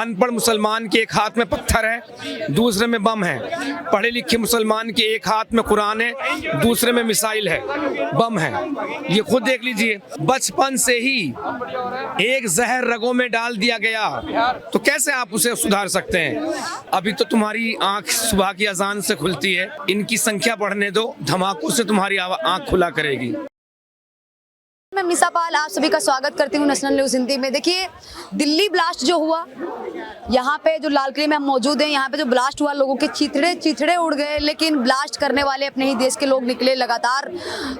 अनपढ़ मुसलमान के एक हाथ में पत्थर है, दूसरे में बम है। पढ़े लिखे मुसलमान के एक हाथ में कुरान है, दूसरे में मिसाइल है, बम है। ये खुद देख लीजिए। बचपन से ही एक जहर रगों में डाल दिया गया, तो कैसे आप उसे सुधार सकते हैं? अभी तो तुम्हारी आंख सुबह की अजान से खुलती है, इनकी संख्या बढ़ने दो, धमाकों से तुम्हारी आंख खुला करेगी। मैं मिसा पाल आप सभी का स्वागत करती हूँ नेशनल न्यूज़ हिंदी में। देखिए, दिल्ली ब्लास्ट जो हुआ, यहाँ पे जो लाल किले में हम मौजूद हैं, यहाँ पे जो ब्लास्ट हुआ, लोगों के चिथड़े उड़ गए, लेकिन ब्लास्ट करने वाले अपने ही देश के लोग निकले। लगातार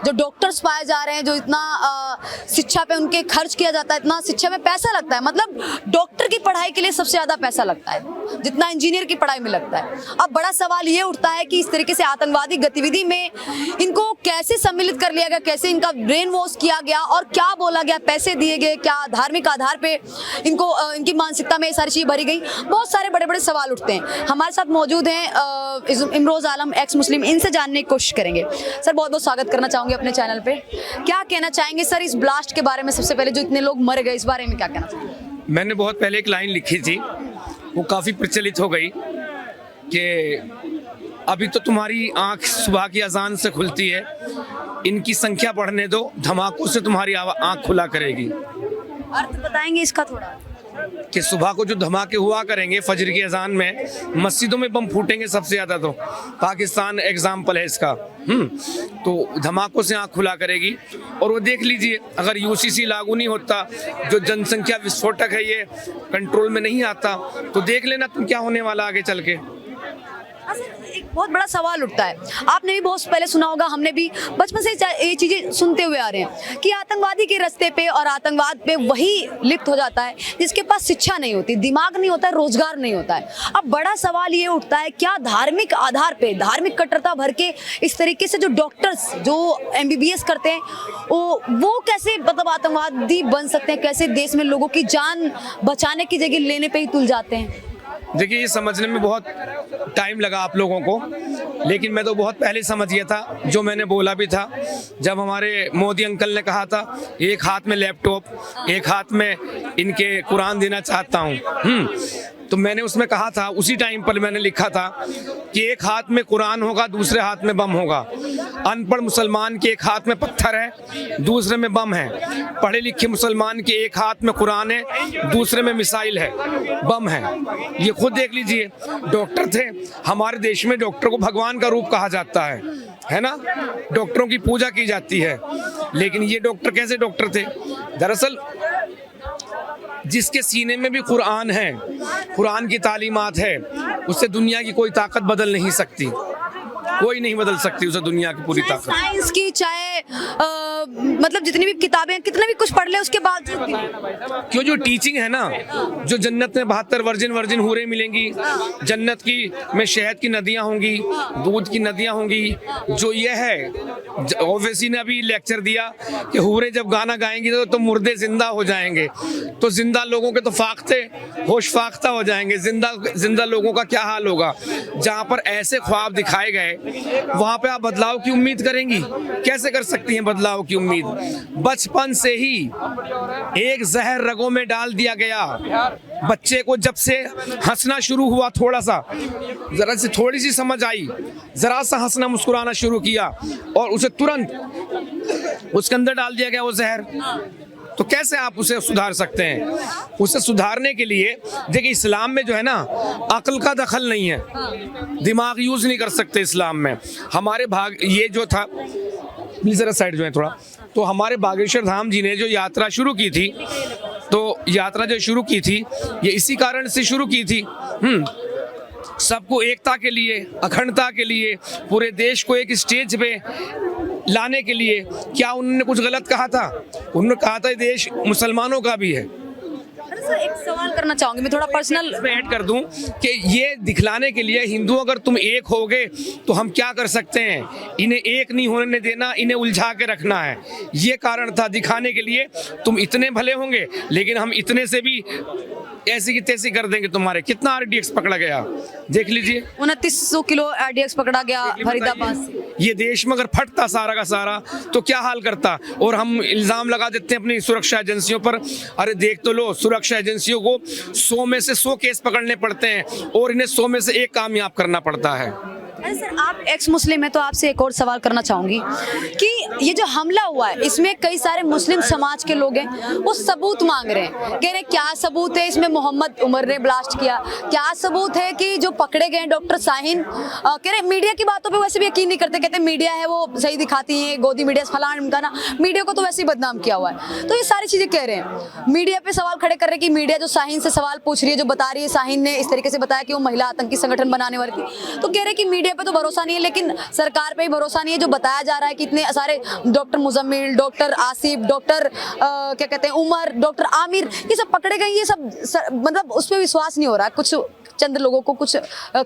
जो डॉक्टर्स पाए जा रहे हैं, जो इतना शिक्षा पे उनके खर्च किया जाता है, इतना शिक्षा में पैसा लगता है, मतलब डॉक्टर की पढ़ाई के लिए सबसे ज़्यादा पैसा लगता है जितना इंजीनियर की पढ़ाई में लगता है। अब बड़ा सवाल ये उठता है कि इस तरीके से आतंकवादी गतिविधि में इनको कैसे सम्मिलित कर लिया गया, कैसे इनका ब्रेन वॉश किया गया और क्या बोला गया, पैसे दिए गए, क्या धार्मिक आधार पे इनको इनकी मानसिकता में ये सारी चीज़ भरी गई। बहुत सारे बड़े बड़े सवाल उठते हैं। हमारे साथ मौजूद हैं इमरोज आलम, एक्स मुस्लिम, इनसे जानने की कोशिश करेंगे। सर, बहुत बहुत स्वागत करना चाहूँगी अपने चैनल पे। क्या कहना चाहेंगे सर इस ब्लास्ट के बारे में? सबसे पहले जो इतने लोग मर गए, इस बारे में क्या कहना चाहेंगे? मैंने बहुत पहले एक लाइन लिखी थी, वो काफ़ी प्रचलित हो गई कि अभी तो तुम्हारी आंख सुबह की अजान से खुलती है, इनकी संख्या बढ़ने दो, धमाकों से तुम्हारी आंख खुला करेगी। अर्थ बताएंगे इसका थोड़ा? कि सुबह को जो धमाके हुआ करेंगे फजर की अजान में, मस्जिदों में बम फूटेंगे सबसे ज़्यादा, तो पाकिस्तान एग्जाम्पल है इसका। तो धमाकों से आँख खुला करेगी। और वो देख लीजिए, अगर यूसीसी लागू नहीं होता, जो जनसंख्या विस्फोटक है ये कंट्रोल में नहीं आता, तो देख लेना तुम क्या होने वाला आगे चल के। एक बहुत बड़ा सवाल उठता है, आपने भी बहुत पहले सुना होगा, हमने भी बचपन से ये चीजें सुनते हुए आ रहे हैं कि आतंकवादी के रास्ते पे और आतंकवाद पे वही लिप्त हो जाता है जिसके पास शिक्षा नहीं होती, दिमाग नहीं होता है, रोजगार नहीं होता है। अब बड़ा सवाल ये उठता है, क्या धार्मिक आधार पे, धार्मिक कट्टरता भर के इस तरीके से जो डॉक्टर्स जो MBBS करते हैं वो कैसे मतलब आतंकवादी बन सकते हैं? कैसे देश में लोगों की जान बचाने की जगह लेने पे ही तुल जाते हैं? देखिए, ये समझने में बहुत टाइम लगा आप लोगों को, लेकिन मैं तो बहुत पहले समझ गया था। जो मैंने बोला भी था, जब हमारे मोदी अंकल ने कहा था एक हाथ में लैपटॉप, एक हाथ में इनके कुरान देना चाहता हूँ, तो मैंने उसमें कहा था, उसी टाइम पर मैंने लिखा था कि एक हाथ में कुरान होगा, दूसरे हाथ में बम होगा। अनपढ़ मुसलमान के एक हाथ में पत्थर है, दूसरे में बम है। पढ़े लिखे मुसलमान के एक हाथ में कुरान है, दूसरे में मिसाइल है, बम है। ये खुद देख लीजिए। डॉक्टर थे, हमारे देश में डॉक्टर को भगवान का रूप कहा जाता है ना, डॉक्टरों की पूजा की जाती है। लेकिन ये डॉक्टर कैसे डॉक्टर थे? दरअसल जिसके सीने में भी कुरान है, कुरान की तालीमात है, उससे दुनिया की कोई ताकत बदल नहीं सकती, कोई नहीं बदल सकती उसे दुनिया की पूरी ताकत। साइंस की चाहे मतलब जितनी भी किताबें, कितना भी कुछ पढ़ ले, उसके बाद क्यों जो टीचिंग है ना, जो जन्नत में 72 वर्जिन हूरें मिलेंगी, जन्नत की में शहद की नदियां होंगी, दूध की नदियां होंगी, जो ये है, ओवैसी ने अभी लेक्चर दिया कि हूरें जब गाना गाएंगी तो मुर्दे जिंदा हो जाएंगे, तो जिंदा लोगों के तो फाख्ते होश फाख्ता हो जाएंगे, जिंदा लोगों का क्या हाल होगा? जहाँ पर ऐसे ख्वाब दिखाए गए, वहाँ पे आप बदलाव की उम्मीद करेंगी? कैसे कर सकती हैं बदलाव की उम्मीद? बचपन से ही एक जहर रगों में डाल दिया गया। बच्चे को जब से हंसना शुरू हुआ, थोड़ा सा जरा सी थोड़ी सी समझ आई, जरा सा हंसना मुस्कुराना शुरू किया और उसे तुरंत उसके अंदर डाल दिया गया वो जहर। तो कैसे आप उसे सुधार सकते हैं? उसे सुधारने के लिए देखिए, इस्लाम में जो है ना, अक्ल का दखल नहीं है, दिमाग यूज नहीं कर सकते इस्लाम में। हमारे ये जो था, प्लीज जरा साइड जो है थोड़ा, तो हमारे बागेश्वर धाम जी ने जो यात्रा शुरू की थी, तो यात्रा जो शुरू की थी, ये इसी कारण से शुरू की थी, सबको एकता के लिए, अखंडता के लिए, पूरे देश को एक स्टेज पे लाने के लिए। क्या उन्होंने कुछ गलत कहा था? उन्होंने कहा था देश मुसलमानों का भी है। सर, एक सवाल करना चाहूंगी मैं, थोड़ा पर्सनल ऐड कर दूं कि ये दिखलाने के लिए, हिंदू अगर तुम एक होगे तो हम क्या कर सकते हैं, इन्हें एक नहीं होने देना, इन्हें उलझा के रखना है, ये कारण था दिखाने के लिए। तुम इतने भले होंगे, लेकिन हम इतने से भी ऐसी की तैसी कर देंगे तुम्हारे। कितना आरडीएक्स पकड़ा गया देख लीजिए, 2900 किलो आरडीएक्स पकड़ा गया फरीदाबाद से। ये देश में अगर फटता सारा का सारा तो क्या हाल करता। और हम इल्जाम लगा देते हैं अपनी सुरक्षा एजेंसियों पर। अरे देख तो लो, सुरक्षा एजेंसियों को 100 में से 100 केस पकड़ने पड़ते हैं और इन्हें 100 में से 1 कामयाब करना पड़ता है। अरे सर, आप एक्स मुस्लिम है तो आपसे एक और सवाल करना चाहूंगी कि ये जो हमला हुआ है इसमें कई सारे मुस्लिम समाज के लोग हैं, वो सबूत मांग रहे हैं, कह रहे हैं क्या सबूत है इसमें मोहम्मद उमर ने ब्लास्ट किया, क्या सबूत है कि जो पकड़े गए डॉक्टर शाहीन, कह रहे मीडिया की बातों पे वैसे भी यकीन नहीं करते, कहते मीडिया है वो सही दिखाती है, गोदी मीडिया फलान का ना, मीडिया को तो वैसे ही बदनाम किया हुआ है। तो ये सारी चीजें कह रहे हैं, मीडिया पे सवाल खड़े कर रहे हैं कि मीडिया जो शाहीन से सवाल पूछ रही है, जो बता रही है शाहीन ने इस तरीके से बताया कि वो महिला आतंकी संगठन बनाने वाली थी, तो कह रहे हैं कि मीडिया पे तो भरोसा नहीं है, लेकिन सरकार पे ही भरोसा नहीं है। जो बताया जा रहा है कि इतने सारे doctor Muzammil, doctor Asif, doctor क्या कहते हैं उमर, डॉक्टर आमिर, ये सब पकड़े गए, ये सब मतलब उस पर विश्वास नहीं हो रहा है कुछ चंद लोगों को, कुछ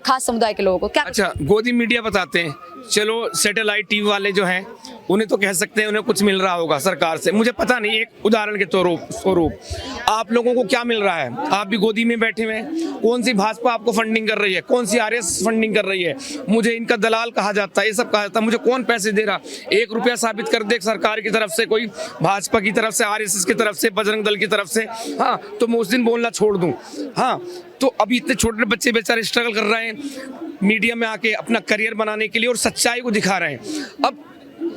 खास समुदाय के लोगों को। क्या अच्छा, गोदी मीडिया बताते हैं, चलो सैटेलाइट टीवी वाले जो हैं उन्हें तो कह सकते हैं उन्हें कुछ मिल रहा होगा सरकार से, मुझे पता नहीं। एक उदाहरण के स्वरूप आप लोगों को क्या मिल रहा है? आप भी गोदी में बैठे हुए हैं, कौन सी भाजपा आपको फंडिंग कर रही है, कौन सी आरएसएस फंडिंग कर रही है, मुझे इनका दलाल कहा जाता है, ये सब कहा जाता है, मुझे कौन पैसे दे रहा? 1 रुपया साबित कर दे सरकार की तरफ से, कोई भाजपा की तरफ से, आरएसएस की तरफ से, बजरंग दल की तरफ से, हाँ तो मैं उस दिन बोलना छोड़ दूं। हाँ तो अभी इतने छोटे बच्चे बेचारे स्ट्रगल कर रहे हैं मीडिया में आके अपना करियर बनाने के लिए और सच्चाई को दिखा रहे हैं। अब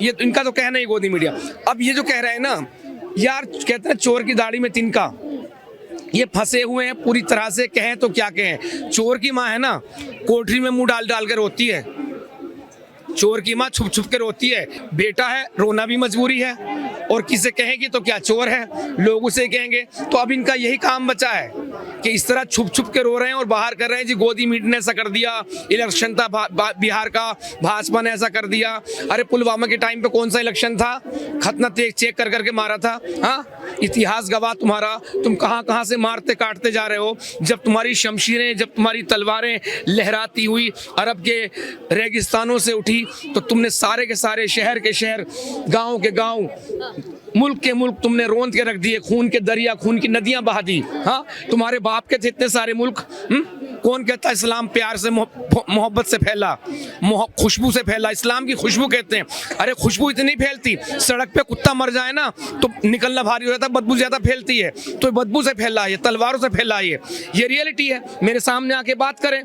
ये इनका तो कहना ही गोदी मीडिया, अब ये जो कह रहे हैं ना यार, कहते हैं चोर की दाढ़ी में तिनका, ये फंसे हुए हैं पूरी तरह से। कहें तो क्या कहें, चोर की माँ है ना कोठरी में मुंह डाल डाल कर रोती है, चोर की माँ छुप छुप के रोती है, बेटा है रोना भी मजबूरी है, और किसे कहेंगे तो क्या चोर है, लोग उसे कहेंगे। तो अब इनका यही काम बचा है कि इस तरह छुप छुप के रो रहे हैं और बाहर कर रहे हैं जी गोदी मीट ने ऐसा कर दिया, इलेक्शन था बिहार का, भाजपा ने ऐसा कर दिया। अरे पुलवामा के टाइम पे कौन सा इलेक्शन था, खतना चेक कर करके मारा था। हाँ इतिहास गवाह तुम्हारा, तुम कहाँ कहाँ से मारते काटते जा रहे हो। जब तुम्हारी शमशीरें, जब तुम्हारी तलवारें लहराती हुई अरब के रेगिस्तानों से उठी तो तुमने सारे के सारे शहर के शहर, गांव के गांव, मुल्क के मुल्क तुमने रोंद के रख दिए, खून के दरिया, खून की नदियां बहा दी। हाँ तुम्हारे बाप के थे इतने सारे मुल्क। कौन कहता इस्लाम प्यार से मोहब्बत से फैला, खुशबू से फैला, इस्लाम की खुशबू कहते हैं। अरे खुशबू इतनी फैलती, सड़क पे कुत्ता मर जाए ना तो निकलना भारी हो जाता, बदबू ज्यादा फैलती है, तो बदबू से फैला है, तलवारों से फैला है, ये रियलिटी है। मेरे सामने आके बात करें।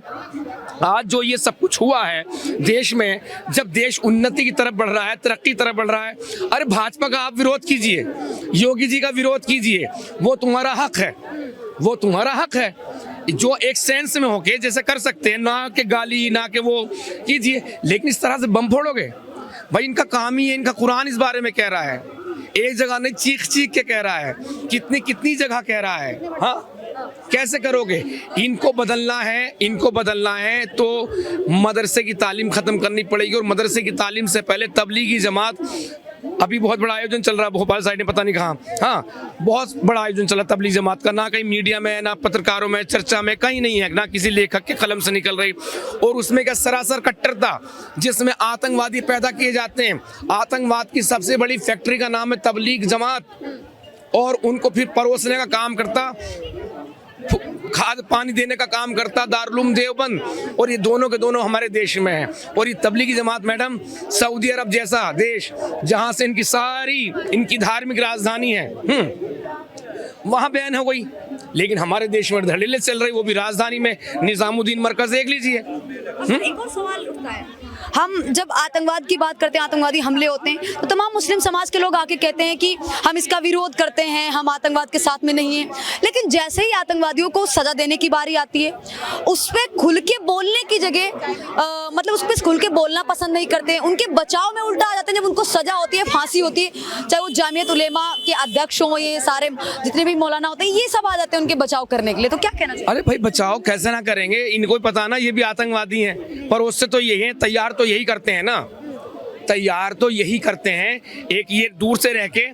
आज जो ये सब कुछ हुआ है देश में, जब देश उन्नति की तरफ बढ़ रहा है, तरक्की की तरफ बढ़ रहा है, अरे भाजपा का आप विरोध कीजिए, योगी जी का विरोध कीजिए, वो तुम्हारा हक है, वो तुम्हारा हक है। जो एक सेंस में होके जैसे कर सकते हैं, ना कि गाली ना कि वो कीजिए, लेकिन इस तरह से बम फोड़ोगे भाई, इनका काम ही है। इनका कुरान इस बारे में कह रहा है, एक जगह नहीं चीख चीख के कह रहा है, कितनी कितनी जगह कह रहा है। हाँ कैसे करोगे? इनको बदलना है, इनको बदलना है तो मदरसे की तालीम खत्म करनी पड़ेगी, और मदरसे की तालीम से पहले तबलीगी जमात, अभी बहुत बड़ा आयोजन चल रहा है भोपाल साइड में, पता नहीं कहाँ, हाँ बहुत बड़ा आयोजन चल रहा है तबलीग जमात का, ना कहीं मीडिया में, ना पत्रकारों में, चर्चा में, कहीं नहीं है, ना किसी लेखक के कलम से निकल रही। और उसमें क्या सरासर कट्टरता, जिसमें आतंकवादी पैदा किए जाते हैं। आतंकवाद की सबसे बड़ी फैक्ट्री का नाम है तबलीग जमात, और उनको फिर परोसने का काम करता, खाद पानी देने का काम करता दारुल देवबंद, और ये दोनों के दोनों हमारे देश में है। और ये तबलीगी जमात मैडम सऊदी अरब जैसा देश, जहां से इनकी सारी इनकी धार्मिक राजधानी है, वहां बैन हो गई, लेकिन हमारे देश में धड़ल्ले चल रही, वो भी राजधानी में निजामुद्दीन मरकज देख लीजिए। एक और सवाल उठता है, हम जब आतंकवाद की बात करते हैं, आतंकवादी हमले होते हैं, तो तमाम मुस्लिम समाज के लोग आके कहते हैं कि हम इसका विरोध करते हैं, हम आतंकवाद के साथ में नहीं हैं। लेकिन जैसे ही आतंकवादियों को सजा देने की बारी आती है, उस पर खुल के बोलने की जगह मतलब उस पर खुल के बोलना पसंद नहीं करते हैं, उनके बचाव में उल्टा आ जाते हैं। जब उनको सजा होती है, फांसी होती है, चाहे वो जामियत उलेमा के अध्यक्ष हों, ये सारे जितने भी मौलाना होते हैं, ये सब आ जाते हैं उनके बचाव करने के लिए, तो क्या कहना चाहिए? अरे भाई बचाव कैसे ना करेंगे, इनको पता ना ये भी आतंकवादी हैं, पर उससे तो ये हैं, तैयार तो यही करते हैं ना, तैयार तो यही करते हैं। एक ये दूर से रह के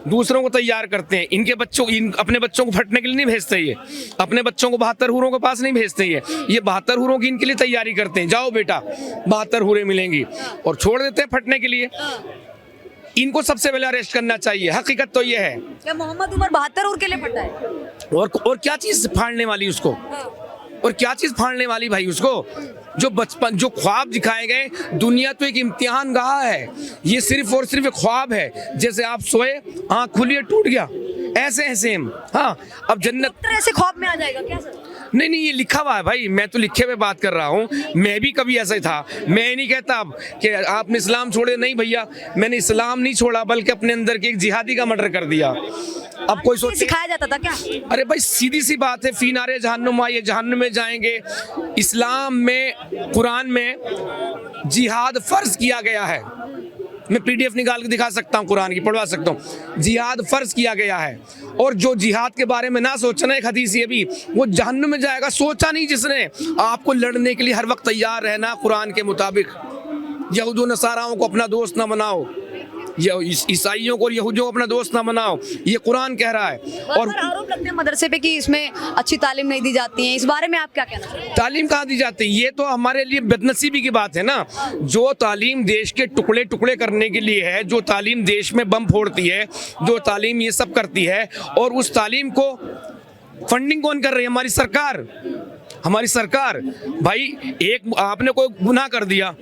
दूसरों को तैयार करते हैं। इनके बच्चों, अपने बच्चों को फटने के लिए नहीं भेजते, ये अपने बच्चों को 72 हूरों के पास नहीं भेजते, ये 72 हूरों की इनके लिए तैयारी करते हैं, जाओ बेटा 72 हूरें मिलेंगी, और छोड़ देते हैं फटने के लिए। इनको सबसे पहले अरेस्ट करना चाहिए। हकीकत तो ये है। क्या मोहम्मद उमर 72 हूर के लिए फटा है? और क्या चीज फाड़ने वाली उसको, और क्या चीज फाड़ने वाली भाई उसको? जो बचपन, जो ख्वाब दिखाए गए, दुनिया तो एक इम्तिहान गाह है, ये सिर्फ और सिर्फ एक ख्वाब है। जैसे आप सोए, आँख खुली, टूट गया, ऐसे है सेम। हाँ, अब जन्नत डॉक्टर ऐसे ख्वाब में आ जाएगा क्या सर? नहीं नहीं, ये लिखा हुआ है भाई, मैं तो लिखे हुए बात कर रहा हूँ। मैं भी कभी ऐसा ही था। मैं नहीं कहता अब कि आपने इस्लाम छोड़े, नहीं भैया, मैंने इस्लाम नहीं छोड़ा, बल्कि अपने अंदर के एक जिहादी का मर्डर कर दिया। अब कोई ये सोचे, सिखाया जाता था क्या? अरे भाई सीधी सी बात है, फी नारे जहन्नुम, ये जहन्नुम में जाएंगे। इस्लाम में, कुरान में जिहाद फर्ज किया गया है। मैं पीडीएफ निकाल के दिखा सकता हूँ, कुरान की पढ़वा सकता हूँ। जिहाद फर्ज किया गया है, और जो जिहाद के बारे में ना सोचना, एक हदीस ये भी, वो जहन्नुम में जाएगा। सोचा नहीं जिसने। आपको लड़ने के लिए हर वक्त तैयार रहना कुरान के मुताबिक। यहूद व नसाराओं को अपना दोस्त ना बनाओ, ईसाइयों को और यहूदियों को अपना दोस्त ना बनाओ, ये कुरान कह रहा है। और आरोप लगते हैं मदरसे पे कि इसमें अच्छी तालीम नहीं दी जाती है, इस बारे में आप क्या कहना चाहते हैं? तालीम कहाँ दी जाती है? ये तो हमारे लिए बदनसीबी की बात है ना। जो तालीम देश के टुकड़े टुकड़े करने के लिए है, जो तालीम देश में बम फोड़ती है, जो तालीम ये सब करती है, और उस तालीम को फंडिंग कौन कर रही है? हमारी सरकार। हमारी सरकार। भाई एक आपने कोई गुनाह कर दिया,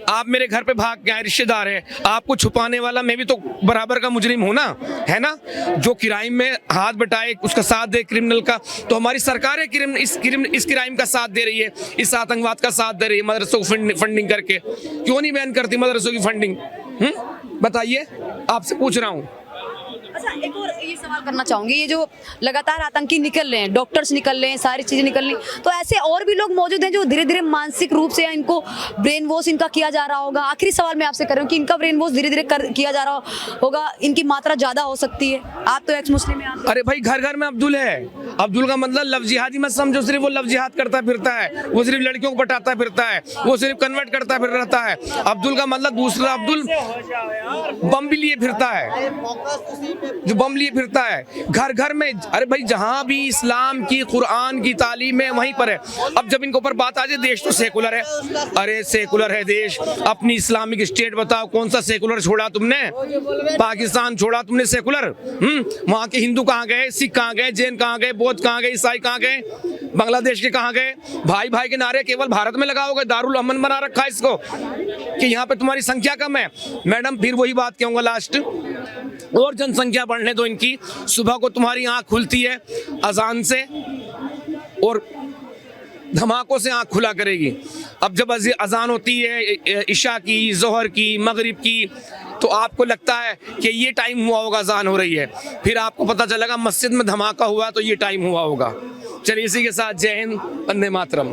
आप मेरे घर पे भाग के आए, रिश्तेदार है, आपको छुपाने वाला मैं भी तो बराबर का मुजरिम हूं ना, है ना? जो क्राइम में हाथ बटाए, उसका साथ दे क्रिमिनल का, तो हमारी सरकार है इस क्राइम का साथ दे रही है, इस आतंकवाद का साथ दे रही है मदरसों को फंडिंग करके। क्यों नहीं बैन करती मदरसों की फंडिंग? बताइए, आपसे पूछ रहा हूँ। अच्छा, एक और ये सवाल करना चाहूंगी, ये जो लगातार आतंकी निकल रहे हैं, डॉक्टर्स निकल रहे हैं, सारी चीजें निकल रही हैं, तो ऐसे और भी लोग मौजूद हैं जो धीरे धीरे मानसिक रूप से इनको ब्रेन वॉश इनका किया जा रहा होगा। आखिरी सवाल मैं आपसे कर रही हूँ कि इनका ब्रेन वॉश धीरे धीरे किया जा रहा होगा, इनकी मात्रा ज्यादा हो सकती है। आप तो एक्स मुस्लिम हैं, अरे भाई घर घर में अब्दुल है। अब्दुल का मतलब लव जिहादी मत समझो, सिर्फ वो लव जिहाद करता फिरता है, वो सिर्फ लड़कियों को पटाता फिरता है, वो सिर्फ कन्वर्ट करता फिर रहता है। अब्दुल का मतलब दूसरा अब्दुल बम भी लिए फिरता है, जो बम लिए फिरता है घर घर में। अरे भाई जहां भी इस्लाम की, कुरान की तालीम है, वहीं पर है। अब जब इनके ऊपर बात आ जाए, देश तो सेकुलर है, अरे सेकुलर है देश, अपनी इस्लामिक स्टेट बताओ, कौन सा सेकुलर छोड़ा तुमने? पाकिस्तान छोड़ा तुमने सेकुलर? वहां के हिंदू कहाँ गए, सिख कहाँ गए, जैन कहाँ गए, बौद्ध कहाँ गए, ईसाई कहाँ गए, बांग्लादेश के कहाँ गए? भाई भाई के नारे केवल भारत में लगाओगे, दारुल अमन बना रखा है इसको कि यहाँ पे तुम्हारी संख्या कम है। मैडम फिर वही बात कहूंगा लास्ट, और जनसंख्या बढ़ने दो इनकी। सुबह को तुम्हारी आंख खुलती है अजान से, और धमाकों से आंख खुला करेगी। अब जब अजान होती है इशा की, जोहर की, मगरिब की, तो आपको लगता है कि ये टाइम हुआ होगा, अजान हो रही है। फिर आपको पता चलेगा मस्जिद में धमाका हुआ तो ये टाइम हुआ होगा। चलिए इसी के साथ जय हिंद, वंदे मातरम।